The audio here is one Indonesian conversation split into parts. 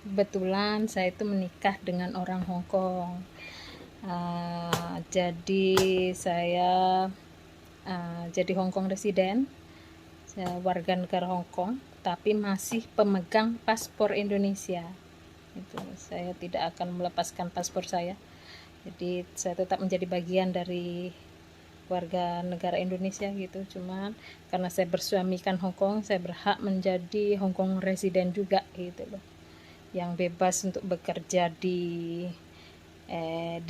Kebetulan saya itu menikah dengan orang Hong Kong. Jadi saya jadi Hong Kong residen, saya warga negara Hong Kong, tapi masih pemegang paspor Indonesia. Itu saya tidak akan melepaskan paspor saya. Jadi saya tetap menjadi bagian dari warga negara Indonesia gitu. Cuman karena saya bersuamikan Hong Kong, saya berhak menjadi Hong Kong residen juga gitu loh, yang bebas untuk bekerja di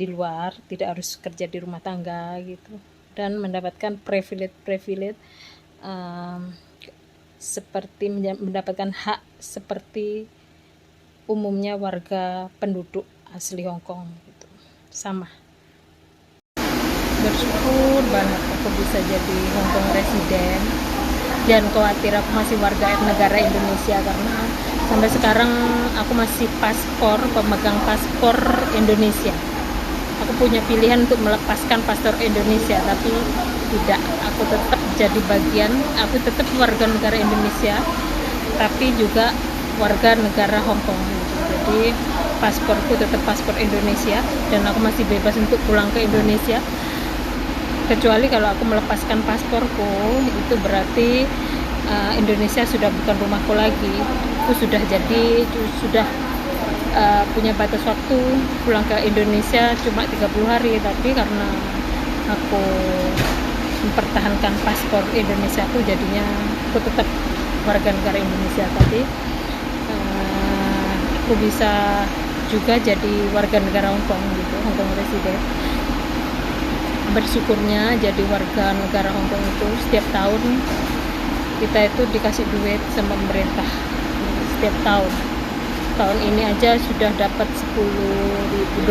luar, tidak harus kerja di rumah tangga gitu, dan mendapatkan privilege seperti mendapatkan hak seperti umumnya warga penduduk asli Hong Kong gitu, sama. Bersyukur banget aku bisa jadi Hong Kong residen. Jangan khawatir, aku masih warga negara Indonesia karena sampai sekarang aku masih pemegang paspor Indonesia. Aku punya pilihan untuk melepaskan paspor Indonesia, tapi tidak, aku tetap jadi bagian, aku tetap warga negara Indonesia, tapi juga warga negara Hong Kong. Jadi pasporku tetap paspor Indonesia dan aku masih bebas untuk pulang ke Indonesia. Kecuali kalau aku melepaskan pasporku, itu berarti Indonesia sudah bukan rumahku lagi. Aku sudah punya batas waktu pulang ke Indonesia cuma 30 hari, tapi karena aku mempertahankan paspor Indonesia aku, jadinya aku tetap warga negara Indonesia, tapi aku bisa juga jadi warga negara Hong Kong gitu, Hong Kong residen. Bersyukurnya jadi warga negara Hong Kong itu setiap tahun kita itu dikasih duit sama pemerintah setiap tahun. Tahun ini aja sudah dapat 20.000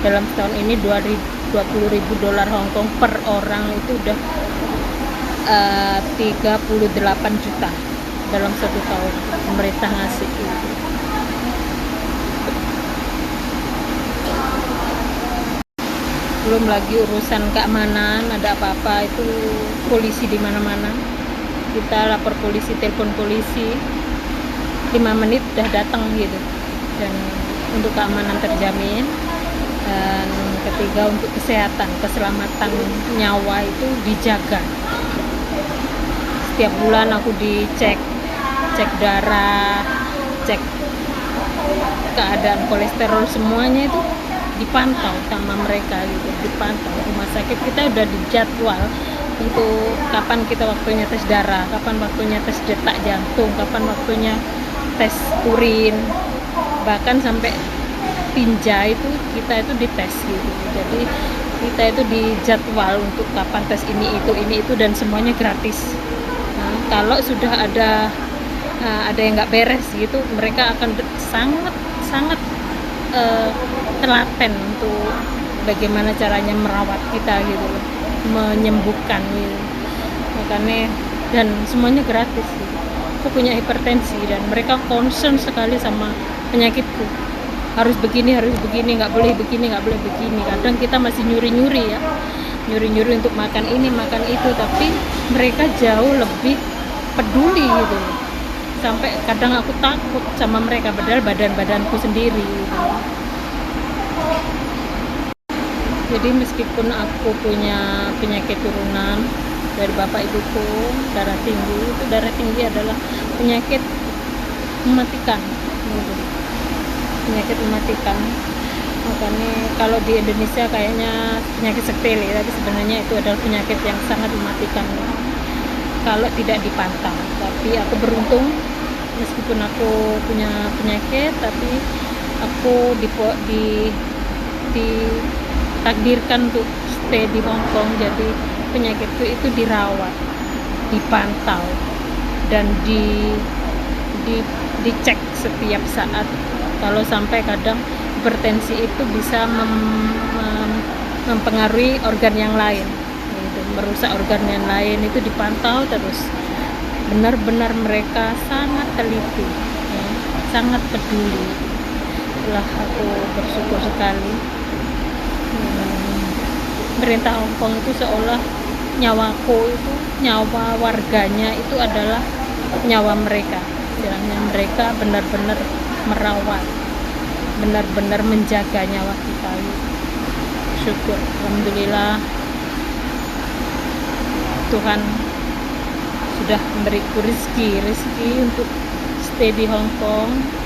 dalam setahun ini, 20.000 dolar Hong Kong per orang, itu udah 38 juta dalam satu tahun pemerintah ngasih gitu. Belum lagi urusan keamanan, ada apa-apa itu polisi di mana-mana. Kita lapor polisi, telepon polisi, 5 menit udah datang gitu. Dan untuk keamanan terjamin. Dan ketiga, untuk kesehatan, keselamatan nyawa itu dijaga. Setiap bulan aku cek darah, cek keadaan kolesterol, semuanya itu dipantau sama mereka gitu, dipantau. Rumah sakit kita udah dijadwal untuk kapan kita waktunya tes darah, kapan waktunya tes detak jantung, kapan waktunya tes urin, bahkan sampai tinja itu kita itu dites gitu. Jadi kita itu dijadwal untuk kapan tes ini itu, dan semuanya gratis. Nah, kalau sudah ada yang nggak beres gitu, mereka akan sangat telaten untuk bagaimana caranya merawat kita gitu, menyembuhkan gitu. Makanya, dan semuanya gratis gitu. Aku punya hipertensi dan mereka concern sekali sama penyakitku. Harus begini, nggak boleh begini, nggak boleh begini. Kadang kita masih nyuri-nyuri untuk makan ini, makan itu, tapi mereka jauh lebih peduli gitu. Sampai kadang aku takut sama mereka, padahal badanku sendiri gitu. Jadi meskipun aku punya penyakit turunan dari bapak ibuku, darah tinggi, itu darah tinggi adalah penyakit mematikan gitu. Penyakit mematikan. Makanya kalau di Indonesia kayaknya penyakit sepele, tapi sebenarnya itu adalah penyakit yang sangat mematikan kalau tidak dipantau. Tapi aku beruntung, meskipun aku punya penyakit, tapi aku ditakdirkan untuk stay di Hong Kong. Jadi penyakitku itu dirawat, dipantau, dan dicek setiap saat. Kalau sampai kadang hipertensi itu bisa mempengaruhi organ yang lain gitu, merusak organ yang lain, itu dipantau terus. Benar-benar mereka sangat teliti ya, sangat peduli. Itulah aku bersyukur sekali. Pemerintah Hong Kong itu seolah nyawaku itu, nyawa warganya itu adalah nyawa mereka. istilahnya mereka benar-benar merawat, benar-benar menjaga nyawa kita. Syukur, alhamdulillah Tuhan sudah memberiku rezeki untuk stay di Hong Kong.